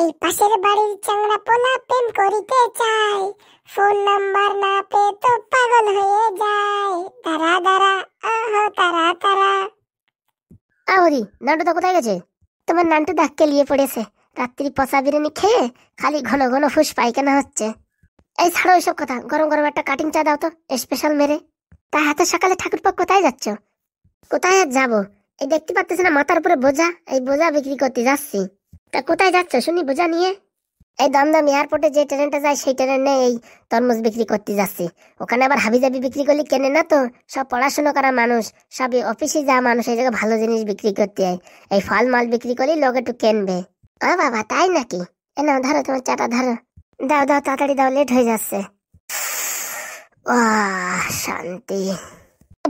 ওই পাশের বাড়ির চাংড়া পোলা প্রেম করিতে চায়, ফোন নাম্বার না পেয়ে তো পাগল হয়ে যায়। তারা তারা আহো তারা তারা। আহরি নান্টুদা কোথায় গেছে? তোমার নান্টুদা কেলিয়ে পড়েছে, রাত্রি পচা বিরিয়ানি খেয়ে খালি ঘন ঘন ফুস পায়খানা হচ্ছে। এই ছাড়ো ওইসব কথা, গরম গরম একটা কাটিং চা দাও তো স্পেশাল মেরে। তা হাতে সকালে ঠাকুরপো কোথায় যাচ্ছ? কোথায় আর যাবো, এই দেখতে পাচ্ছিস না মাথার উপরে বোঝা, এই বোঝা বিক্রি করতে যাচ্ছি। তা কোথায় যাচ্ছ শুনি বোঝা নিয়ে? এই দমদম এয়ারপোর্টে যে ট্রেনটা যায় সেই ট্রেনে এই তরমুজ বিক্রি করতে যাচ্ছি। ওখানে আবার হাবিজাবি বিক্রি করলে কেনে না তো, সব পড়াশোনা করা মানুষ, সব অফিসে যাওয়া মানুষ এই জায়গায় ভালো জিনিস বিক্রি করতে হয়। এই ফল মাল বিক্রি করলে লোক একটু কেনবে। ও বাবা তাই নাকি? এ নাও ধরো তোমার চাটা ধরো, দাও দাও তাড়াতাড়ি দাও, লেট হয়ে যাচ্ছে। শান্তি।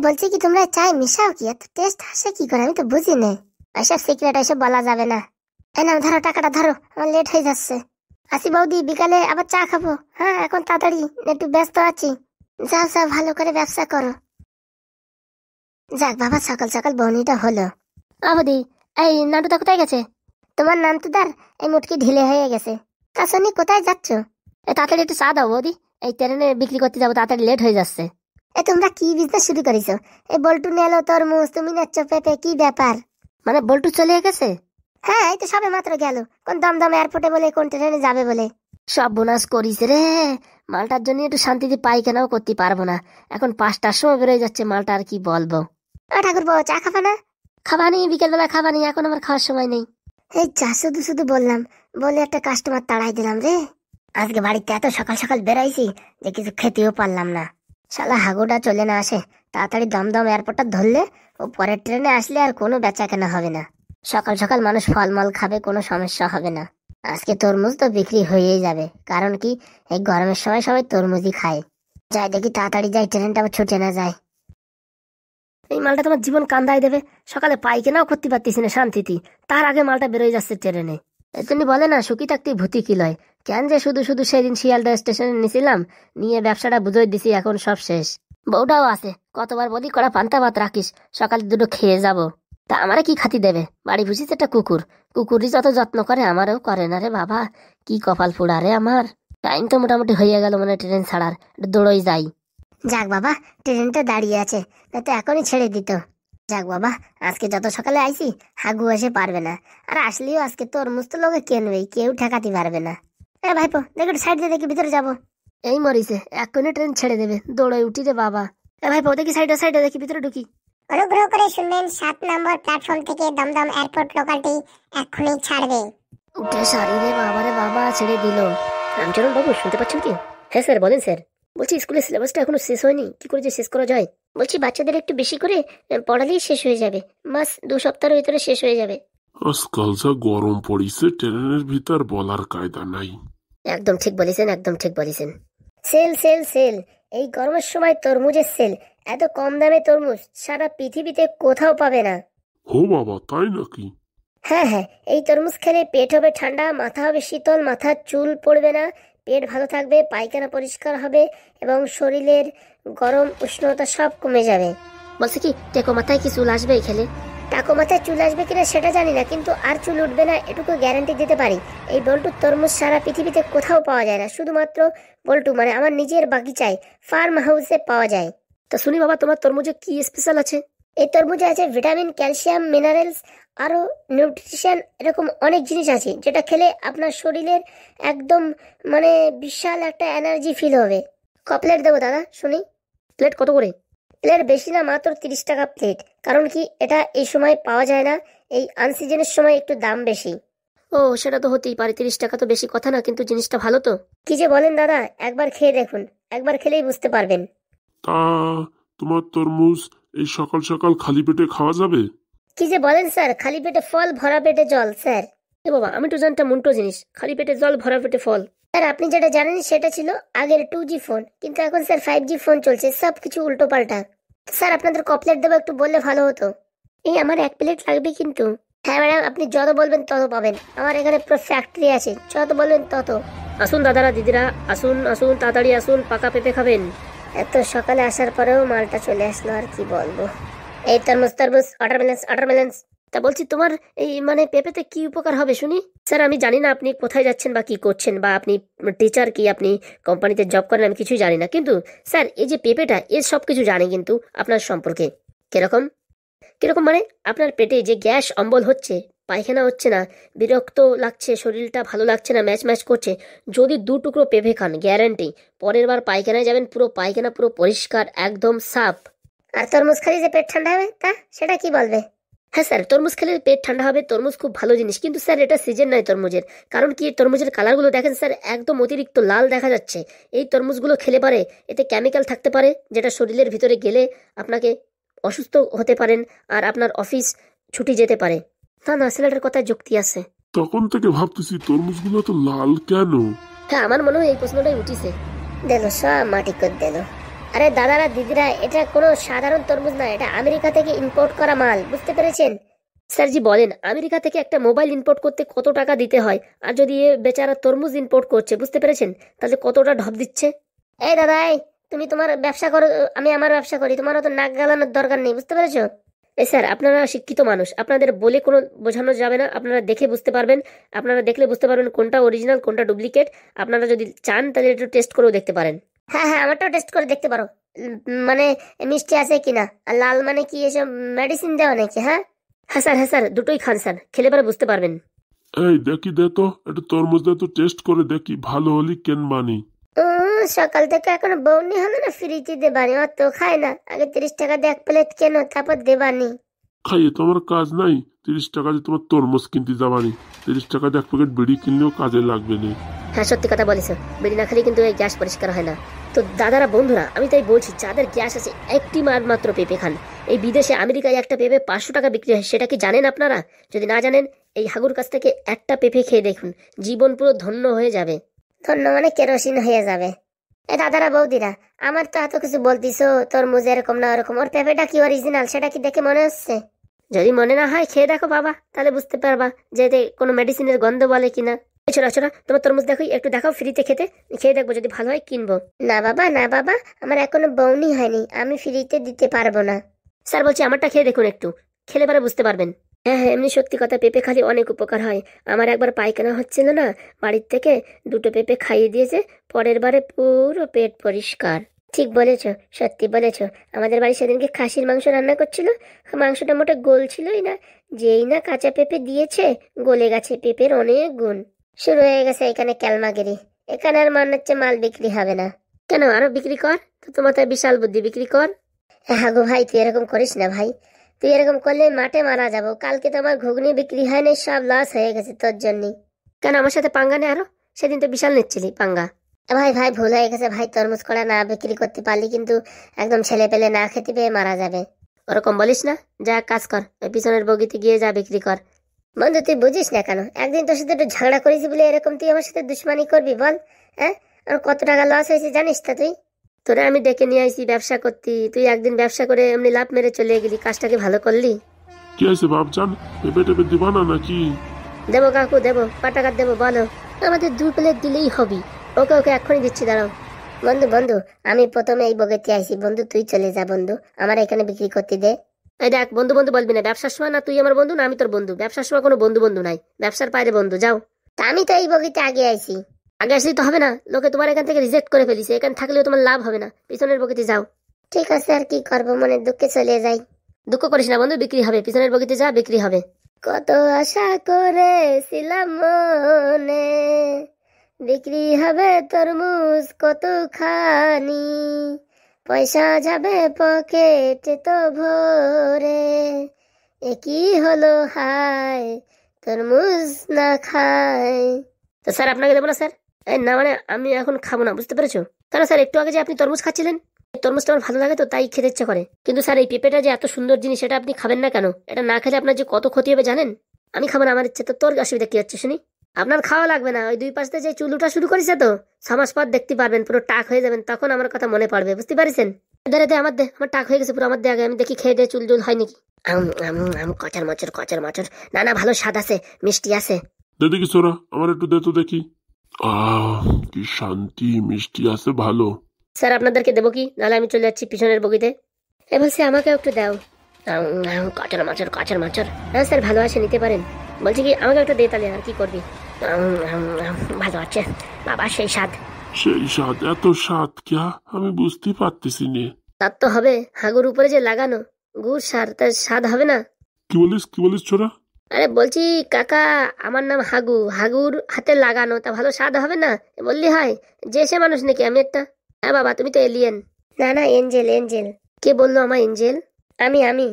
বলছি কি তোমরা চাই মিশাও কি? এত টেস্ট আসে কি করে আমি তো বুঝি না। এসব সিক্রেট এসব বলা যাবে না। এ নাও ধরো টাকাটা ধরো, আমার লেট হয়ে যাচ্ছে। আসি বৌদি, বিকালে আবার চা খাবো। হ্যাঁ এখন তাড়াতাড়ি, একটু ব্যস্ত আছি। যাও যাও ভালো করে ব্যবসা করো। যাক বাবা সকাল সকাল বৌনিটা হলো। বৌদি এই নান্টুদা কোথায় গেছে? তোমার নান্টুদার এই মুটকি ঢিলে হয়ে গেছে। তা শুনি কোথায় যাচ্ছ? তাড়াতাড়ি একটু চা দাও বৌদি, এই ট্রেনে বিক্রি করতে যাবো, তাড়াতাড়ি লেট হয়ে যাচ্ছে। তোমরা কি বিজনেস শুরু করেছো? এই বল্টু নেলো তরমুজ, তুমি নাচ্ছ পেঁপে, কি ব্যাপার? মানে বল্টু চলে গেছে? হ্যাঁ এই তো সবে মাত্র গেল, কোন দমদম এয়ারপোর্টে বলে কোন ট্রেনে যাবে বলে। সব বোনাস করিস রে, মালটার জন্য একটু শান্তিতে পায়খানাও করতে পারবো না। এখন 5টার সময় বেরোয় যাচ্ছে মালটা, আর কি বলবো। ঠাকুরপো চা খাবা না? খাবানি, বিকেলবেলা খাবানি, এখন আমার খাওয়ার সময় নেই। এই চা শুধু শুধু বললাম বলে একটা কাস্টমার তাড়াই দিলাম রে। আজকে বাড়িতে এত সকাল সকাল বেরাইছি যে কিছু খেতেও পারলাম না। শালা হাগুটা চলে না আসে, তাড়াতাড়ি দমদম এয়ারপোর্টটা ধরলে ও পরের ট্রেনে আসলে আর কোনো বেচা কেনা হবে না। সকাল সকাল মানুষ ফলমল খাবে, কোনো সমস্যা হবে না। আজকে তরমুজ তো বিক্রি হয়েই যাবে, কারণ কি এই গরমের সময় সবাই তরমুজই খায়। যাই দেখি তাড়াতাড়ি যাই, ট্রেনটা আবার ছুটে না যায়। এই মালটা তোমার জীবন কান্দাই দেবে, সকালে পায়খানাও করতে পারতেছি না শান্তিতে, তার আগে মালটা বেরোয় যাচ্ছে ট্রেনে। তুমি বলে না সুখী থাকতে ভূতি কি লয়, কেন যে শুধু শুধু সেদিন শিয়ালদা স্টেশনে নিয়েছিলাম, নিয়ে ব্যবসাটা বুঝিয়ে দিছি, এখন সব শেষ। বউটাও আছে, কতবার বলি কড়া পান্তা ভাত রাখিস, সকালে দুটো খেয়ে যাব। তা আমারে কি খাতি দেবে, বাড়ি বুঝিস একটা কুকুর, কুকুরই যত যত্ন করে আমারও করে না রে বাবা, কি কপাল পোড়া রে আমার। টাইম তো মোটামুটি হয়ে গেল, মানে ট্রেন ছাড়ার, দৌড়ই যাই। যাক বাবা ট্রেনটা দাঁড়িয়ে আছে, না তো এখনই ছেড়ে দিত। যাক বাবা আজকে যত সকালে আইছি হাগু এসে পারবে না, আর আসলেও আজকে তরমুজ তো লোকে কেনবেই, কেউ ঠেকাতে পারবে না। ভাইপো দেখো সাইড দিয়ে দেখি ভিতরে যাবো। এই মরিছে এক্ষুনি ট্রেন ছেড়ে দেবে, দৌড়ে উঠি রে বাবা। ভাইপো দেখি সাইডে সাইডে দেখি ভিতরে ঢুকি। অনুগ্রহ করে শুনবেন 7 নম্বর প্ল্যাটফর্ম থেকে দমদম এয়ারপোর্ট লোকালটি এক্ষুনি ছাড়বে। উঠে সারি রে বাবা, রে বাবা ছেড়ে দিল। রামচরণ বাবু শুনতে পাচ্ছেন কি? হ্যাঁ স্যার বলেন স্যার। বলছি স্কুলের সিলেবাসটা এখনো শেষ হয়নি, কি করে যে শেষ করা যায়? বলছি বাচ্চাদের একটু বেশি করে পড়ালেই শেষ হয়ে যাবে, মাস 2 সপ্তাহের ভিতরে শেষ হয়ে যাবে। আজকাল যা গরম পড়িছে ট্রেনের ভিতর বলার কায়দা নাই। একদম ঠিক বলেছেন, একদম ঠিক বলেছেন। সেল সেল সেল, এই গরমের সময় তরমুজের সেল। এত কম দামে তরমুজ সারা পৃথিবীতে কোথাও পাবে না। ও বাবা তাই নাকি? হ্যাঁ হ্যাঁ, এই তরমুজ খেলে পেট হবে ঠান্ডা, মাথা হবে শীতল, মাথার চুল পড়বে না, পেট ভালো থাকবে, পায়খানা পরিষ্কার হবে এবং শরীরের গরম উষ্ণতা সব কমে যাবে। বলছে কি টেকো মাথায় কি চুল আসবে খেলে? টাকো মাথায় চুল আসবে কিনা সেটা জানি না, কিন্তু আর চুল উঠবে না এটুকু গ্যারান্টি দিতে পারি। এই বল্টুর তরমুজ সারা পৃথিবীতে কোথাও পাওয়া যায় না, শুধুমাত্র বল্টু মানে আমার নিজের বাগিচায় ফার্ম হাউসে পাওয়া যায়। তা শুনি বাবা তোমার তরমুজে কি স্পেশাল আছে? এই তরমুজে আছে ভিটামিন, ক্যালসিয়াম, মিনারেলস, আরো নিউট্রিশন, এরকম অনেক জিনিস আছে যেটা খেলে আপনার শরীরের একদম মানে বিশাল একটা এনার্জি ফিল হবে। ক প্লেট দেবো দাদা শুনি? প্লেট কত করে? প্লেট বেশি না, মাত্র 30 টাকা প্লেট। কারণ কি এটা এই সময় পাওয়া যায় না, এই আনসিজনের সময় একটু দাম বেশি। ও সেটা তো হতেই পারে, 30 টাকা তো বেশি কথা না, কিন্তু জিনিসটা ভালো তো। কি যে বলেন দাদা, একবার খেয়ে দেখুন, একবার খেলেই বুঝতে পারবেন। তা তোমার তরমুজ এই সকাল সকাল খালি পেটে খাওয়া যাবে? কি যে বলেন স্যার, খালি পেটে ফল ভরা পেটে জল স্যার। এ বাবা আমি তো জানতাম উল্টো জিনিস, খালি পেটে জল ভরা পেটে ফল। স্যার আপনি যেটা জানেন সেটা ছিল আগের 2G ফোন, কিন্তু এখন স্যার 5G ফোন চলছে, সব কিছু উল্টো পাল্টা। স্যার আপনাদের ক প্লেট দেবো একটু বললে ভালো হতো। এই আমার 1 প্লেট লাগবে কিন্তু। হ্যাঁ ম্যাডাম আপনি যত বলবেন তত পাবেন, আমার এখানে পুরো ফ্যাক্টরি আছে, যত বলবেন তত। আসুন দাদারা দিদিরা, আসুন আসুন তাড়াতাড়ি আসুন, পাকা পেঁপে খাবেন। এত সকালে আসার পরেও মালটা চলে আসলো, আর কি বলবো। এই তরমুজ তরমুজ, ওয়াটারমেলন ওয়াটারমেলন। তা বলছি তোমার এই মানে পেঁপেতে কি উপকার হবে শুনি। স্যার আমি জানি না আপনি কোথায় যাচ্ছেন বা কি করছেন, বা আপনি টিচার কি আপনি কোম্পানিতে জব করেন, আমি কিছুই জানি না, কিন্তু স্যার এই যে পেঁপেটা এর সব কিছু জানি কিন্তু আপনার সম্পর্কে। কিরকম? কিরকম মানে আপনার পেটে যে গ্যাস অম্বল হচ্ছে, পায়খানা হচ্ছে না, বিরক্ত লাগছে, শরীরটা ভালো লাগছে না, ম্যাচ ম্যাচ করছে, যদি 2 টুকরো পেঁপে খান গ্যারান্টি পরের বার পায়খানায় যাবেন পুরো পায়খানা পুরো পরিষ্কার একদম সাফ। আর তরমুজ খেলে যে পেট ঠান্ডা হবে তা সেটা কি বলবে? হ্যাঁ স্যার, তরমুজ খেলে পেট ঠান্ডা হবে, তরমুজ খুব ভালো জিনিস, কিন্তু স্যার এটা সিজন নয় তরমুজের। কারণ কি তরমুজের কালারগুলো দেখেন স্যার, একদম অতিরিক্ত লাল দেখা যাচ্ছে। এই তরমুজগুলো খেলে পারে এতে কেমিক্যাল থাকতে পারে, যেটা শরীরের ভিতরে গেলে আপনাকে অসুস্থ হতে পারেন, আর আপনার অফিস ছুটি যেতে পারে। না না, ছেলেটার কথায় যুক্তি আছে। তখন থেকে ভাবতেছি তরমুজগুলো তো লাল কেন। হ্যাঁ, আমার মনে হয় এই প্রশ্নটাই উঠিছে। দিল সব মাটি করে দিল। আরে দাদারা দিদিরা, এটা কোনো সাধারণ তরমুজ না, এটা আমেরিকা থেকে ইম্পোর্ট করা মাল, বুঝতে পেরেছেন? স্যার জি বলেন, আমেরিকা থেকে একটা মোবাইল ইম্পোর্ট করতে কত টাকা দিতে হয়, আর যদি এ বেচারা তরমুজ ইম্পোর্ট করছে, বুঝতে পেরেছেন, তাহলে কতটা ঢপ দিচ্ছে। এই দাদা, এই তুমি তোমার ব্যবসা করো, আমি আমার ব্যবসা করি, তোমারও তো নাক গালানোর দরকার নেই, বুঝতে পেরেছো? এই স্যার আপনারা শিক্ষিত মানুষ, আপনাদের বলে কোনো বোঝানো যাবে না, আপনারা দেখে বুঝতে পারবেন, আপনারা দেখলে বুঝতে পারবেন কোনটা অরিজিনাল কোনটা ডুপ্লিকেট। আপনারা যদি চান তাহলে একটু টেস্ট করেও দেখতে পারেন। হ্যাঁ হ্যাঁ, আমারটাও টেস্ট করে দেখতে পারো, মানে মিষ্টি আছে কিনা, আর লাল মানে কি এসব মেডিসিন দেওয়া নাকি? হ্যাঁ হ্যাঁ স্যার, হ্যাঁ স্যার, দুটোই খান স্যার, খেলে পরে বুঝতে পারবেন। এই দেখি দে তো, একটু তরমুজ দে তো, টেস্ট করে দেখি ভালো হলি কেন মানি। সকাল থেকে এখনো বউনি হলো না, ফ্রিতে দেবানি, অত খায় না, আগে 30 টাকা দিয়ে 1 প্লেট কেন, তারপর দেবানি। খাইয়ে তো আমার কাজ নাই, 30 টাকা দিয়ে তোমার তরমুজ কিনতে যাবানি, 30 টাকা দিয়ে 1 প্যাকেট বিড়ি কিনলেও কাজে লাগবে না। হ্যাঁ সত্যি কথা বলেছ, বিড়ি না খেলে কিন্তু এই গ্যাস পরিষ্কার হয় না। তো দাদারা বন্ধুরা, আমি তাই বলছি, যাদের গ্যাস আছে একটি মাত্র পেঁপে খান। এই বিদেশে আমেরিকায় একটা পেঁপে 500 টাকা বিক্রি হয়, সেটা কি জানেন আপনারা? যদি না জানেন, এই হাগুর কাছ থেকে একটা পেঁপে খেয়ে দেখুন, জীবন পুরো ধন্য হয়ে যাবে। ধন্য মানে কেরোসিন হয়ে যাবে। এই দাদারা বৌদিরা, আমার তো এত কিছু বলতিছো, তরমুজ এরকম না ওরকম, ওর পেঁপেটা কি অরিজিনাল সেটা কি দেখে মনে হচ্ছে? যদি মনে না হয় খেয়ে দেখো বাবা, তাহলে বুঝতে পারবা যে এতে কোনো মেডিসিনের গন্ধ বলে কিনা। ছোড়া ছোড়া, তোমার তরমুজ দেখো, একটু দেখাও ফ্রিতে, খেয়ে দেখবো, যদি ভালো হয় কিনবো। না বাবা না বাবা, আমার এখনো বউনি হয়নি, আমি ফ্রিতে দিতে পারবো না। স্যার বলছি আমারটা খেয়ে দেখুন, একটু খেলে পরে বুঝতে পারবেন। হ্যাঁ হ্যাঁ, এমনি সত্যি কথা, পেঁপে খালি অনেক উপকার হয়। আমার একবার পায়খানা হচ্ছিল না, বাড়ির থেকে 2টো পেঁপে খাইয়ে দিয়েছে, পরের বারে পুরো পেট পরিষ্কার। ঠিক বলেছো, সত্যি বলেছো। আমাদের বাড়ি সেদিনকে খাসির মাংস রান্না করছিল, মাংসটা মোটে গোল ছিলই না, যেই না কাঁচা পেঁপে দিয়েছে গলে গেছে, পেঁপের অনেক গুণ। শুরু হয়ে গেছে এখানে ক্যালমাগিরি, এখানে আর মনে হচ্ছে মাল বিক্রি হবে না। কেন, আরো বিক্রি কর, তো তোমার তো বিশাল বুদ্ধি, বিক্রি কর। হ্যাঁ গো ভাই, তুই এরকম করিস না ভাই, তুই এরকম করলে মাঠে মারা যাবো। কালকে তো আমার ঘুগনি বিক্রি হয় না, সব লস হয়ে গেছে তোর জন্যই। কেন, আমার সাথে পাঙ্গা নে আরো, সেদিন তো বিশাল নিচ্ছিলি পাঙ্গা। ভাই ভাই, ভুল হয়ে গেছে ভাই, তরমুজ কড়া না বিক্রি করতে পারলি কিন্তু একদম ছেলে পেলে না খেতে পেয়ে মারা যাবে। ওরকম বলিস না, যা কাজ কর, ওই পিছনের বগিতে গিয়ে যা বিক্রি কর। বন্ধু তুই বুঝিস না কেন, একদিন তোর সাথে একটু ঝগড়া করেছি বলে এরকম তুই আমার সাথে দুশ্মনী করবি বল? হ্যাঁ, আর কত টাকা লস হয়েছে জানিস তা তুই? তোরে আমি ডেকে নিয়ে আইছি ব্যবসা করতি, তুই একদিন ব্যবসা করে এমনি লাভ মেরে চলে গেলি, কাজটাকে ভালো করলি? কি আছে বাপজান, পেঁপে টেপে দিবা না নাকি? দেবো কাকু দেবো, কত টাকা দেবো বলো? আমাদের 2 প্লেট দিলেই হবি। ওকে ওকে, এক্ষুনি দিচ্ছি, দাঁড়াও। বন্ধু বন্ধু, আমি প্রথমে এই বগেতে আইছি, বন্ধু তুই চলে যা বন্ধু, আমার এখানে বিক্রি করতে দে। এই দেখ, বন্ধু বন্ধু বলবি না, ব্যবসার সময় না তুই আমার বন্ধু না আমি তোর বন্ধু, ব্যবসার সময় কোনো বন্ধু বন্ধু নাই, ব্যবসার বাইরে বন্ধু, যাও। তা আমি তো এই বগিতে আগে আইছি। আগে আসলেই তো হবে না, লোকে তোমার এখান থেকে রিজেক্ট করে ফেলিছে, এখানে থাকলেও তোমার লাভ হবে না, পিছনের বগিতে যাও। ঠিক আছে, আর কি করবো, মনে দুঃখে চলে যাই। দুঃখ করিস না বন্ধু, বিক্রি হবে, পিছনের বগিতে যা, বিক্রি হবে। কত আশা করেছিলাম মনে, বিক্রি হবে তরমুজ কতখানি, পয়সা যাবে পকেটে তো ভরে, এ কি হলো হায়, তরমুজ না খায়। তো স্যার আপনাকে দেবো না স্যার? এই না মানে আমি এখন খাবো না, বুঝতে পেরেছো? কেন স্যার, একটু আগে যে আপনি তরমুজ খাচ্ছিলেন, তরমুজটা আমার ভালো লাগে তো তাই খেতে ইচ্ছা করে, কিন্তু স্যার এই পেঁপেটা যে এত সুন্দর জিনিস, এটা আপনি খাবেন না কেন? এটা না খেলে আপনার যে কত ক্ষতি হবে জানেন? আমি খাবো না, আমার ইচ্ছে, তো তোর অসুবিধা কি হচ্ছে শুনি? আপনার খাওয়া লাগবে না, ওই 2 পাশে যে চুলুটা শুরু করেছে তো, 6 মাস পর দেখতে পারবেন পুরো টাক হয়ে যাবেন, তখন আমার কথা মনে পড়বে, বুঝতে পারছেন? দে আমার দে, আমার টাক হয়ে গেছে পুরো, আমার দে আগে, আমি দেখি খেয়ে দে চুল জুল হয় নাকি। কচার মচর কচার মচর, না না ভালো স্বাদ আছে, মিষ্টি আছে। দে দেখি সোরা, আমার একটু দে তো দেখি। কি শান্তি, মিষ্টি আছে ভালো। স্যার আপনাদেরকে দেবো কি, নাহলে আমি চলে যাচ্ছি পিছনের বগিতে। এ বলছি আমাকে একটু দাও। কাঁচের মাছের কাঁচের মাছের। হ্যাঁ স্যার ভালো আছে, নিতে পারেন। বলছি কি আমাকে একটা দে তাহলে, আর কি করবি। ভালো আছে বাবা, সেই স্বাদ। সেই স্বাদ, এত স্বাদ ক্যা, আমি বুঝতে পারতেছি নে। তার তো হবে, হাগুর উপরে যে লাগানো গুড় সার, তার স্বাদ হবে না। কি বলিস ছোড়া? আরে বলছি কাকা, আমার নাম হাগু, হাগুর হাতে লাগানো, তা ভালো স্বাদ হবে না বললি হয়? যে সে মানুষ নাকি আমি একটা? হ্যাঁ বাবা, তুমি তো এলিয়েন। না না, এঞ্জেল এঞ্জেল। কে বললো আমার এঞ্জেল? আমি।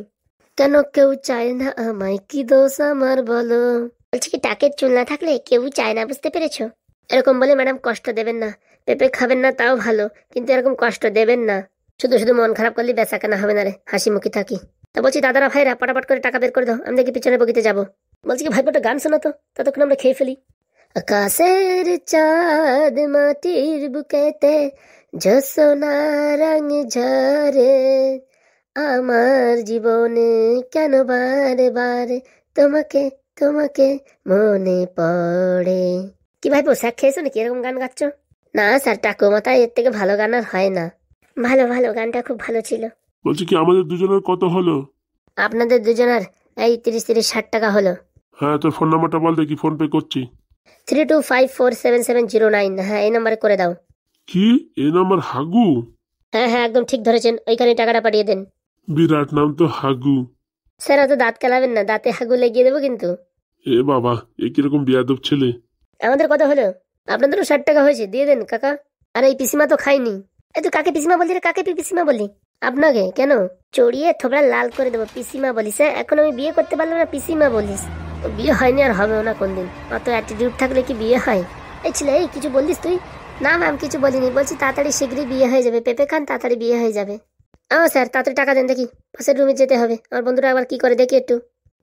কেন কেউ চায় না আমায়, কি দোষ আমার বলো? বলছি কি টাকের চুল না থাকলে কেউ চায় না, বুঝতে পেরেছো? এরকম বলে ম্যাডাম কষ্ট দেবেন না। পেঁপে খাবেন না তাও ভালো, কিন্তু এরকম কষ্ট দেবেন না। শুধু শুধু মন খারাপ করলে বেচা কেনা হবে না রে, হাসি মুখী থাকি। তা বলছি দাদারা ভাইরা পটাপট করে টাকা বের করে দাও, আমি দেখি পিছনে বগিতে যাবো। বলছি কি ভাইপোটা গান শোনো তো, ততক্ষণ আমরা খেয়ে ফেলি। আকাশের চাঁদ মাটির বুকেতে জোছনা রং ঝরে, আমার জীবনে কেন বারে বারে তোমাকে তোমাকে মনে পড়ে। কি ভাইপো স্যাক খেয়েছো নাকি, এরকম গান গাচ্ছ? না স্যার, টাকু মাথায় এর থেকে ভালো গান আর হয় না। ভালো ভালো, গানটা খুব ভালো ছিল। বলছি কি আমাদের দুজনের কত হলো? আপনাদের দুজনের এই 30-60 টাকা হলো। হ্যাঁ, তোর ফোন নাম্বারটা বল দেখি, ফোন পে করছি। 32547709। হ্যাঁ এই নাম্বারে করে দাও। কি, এই নাম্বার হাগু? হ্যাঁ হ্যাঁ একদম ঠিক ধরেছেন, ওইখানে টাকাটা পাঠিয়ে দেন। বিরাট নাম তো হাগু। স্যার অত দাঁত কেলাবেন না, দাঁতে হাগু লেগিয়ে দেবো কিন্তু। এ বাবা, এ কিরকম বেয়াদব ছেলে। আমাদের কত হলো? আপনাদেরও 60 টাকা হয়েছে, দিয়ে দেন কাকা। আর এই পিসিমা তো খাইনি। এই তুই কাকে পিসিমা বললি রে, কাকে তুই পিসিমা বললি? আপনাকে কেন চড়িয়ে থোবড়া লাল করে দেবো। পিসিমা বলিস? হ্যাঁ এখন আমি বিয়ে করতে পারলাম না, পিসিমা বলিস? বিয়ে হয়নি আর হবেও না কোনদিন, অত অ্যাটিটিউড থাকলে কি বিয়ে হয়? এই ছেলে, এই কিছু বললিস তুই? না ম্যাম কিছু বলিনি, বলছি তাড়াতাড়ি শীঘ্রই বিয়ে হয়ে যাবে, পেঁপে খান তাড়াতাড়ি বিয়ে হয়ে যাবে। স্যার তাড়াতাড়ি টাকা দেন দেখি, পাশের রুমে যেতে হবে। আমার বন্ধুরা আবার কি করে দেখি একটু।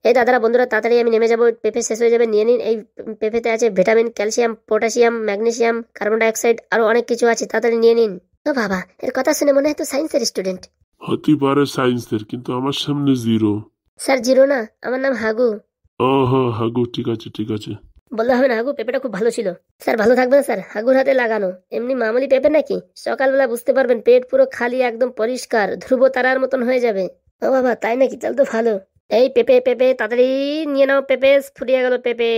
এই দাদারা বন্ধুরা তাড়াতাড়ি আমি নেমে যাবো, পেঁপে শেষ হয়ে যাবে, নিয়ে নিন। এই পেঁপেতে আছে vitamin, calcium, potassium, magnesium, carbon dioxide, আরো অনেক কিছু আছে, তাড়াতাড়ি নিয়ে নিন। ও বাবা, এর কথা শুনে মনে হয় তো সায়েন্সের স্টুডেন্ট। হতে পারে সায়েন্সের, কিন্তু আমার সামনে জিরো। স্যার জিরো না, আমার নাম হাগু। ও হ্যাঁ হাগু, ঠিক আছে ঠিক আছে। বললে হবে না, হাগু পেঁপেটা খুব ভালো ছিল। স্যার ভালো থাকবেন স্যার, হাগুর হাতে লাগানো এমনি মামুলি পেঁপে নাকি? সকালবেলা বুঝতে পারবেন পেট পুরো খালি, একদম পরিষ্কার ধ্রুব তারার মতন হয়ে যাবে। ও বাবা তাই নাকি, তাহলে তো ভালো। এই পেঁপে পেঁপে তাড়াতাড়ি নিয়ে নাও, পেঁপে ফুরিয়ে গেল পেঁপে।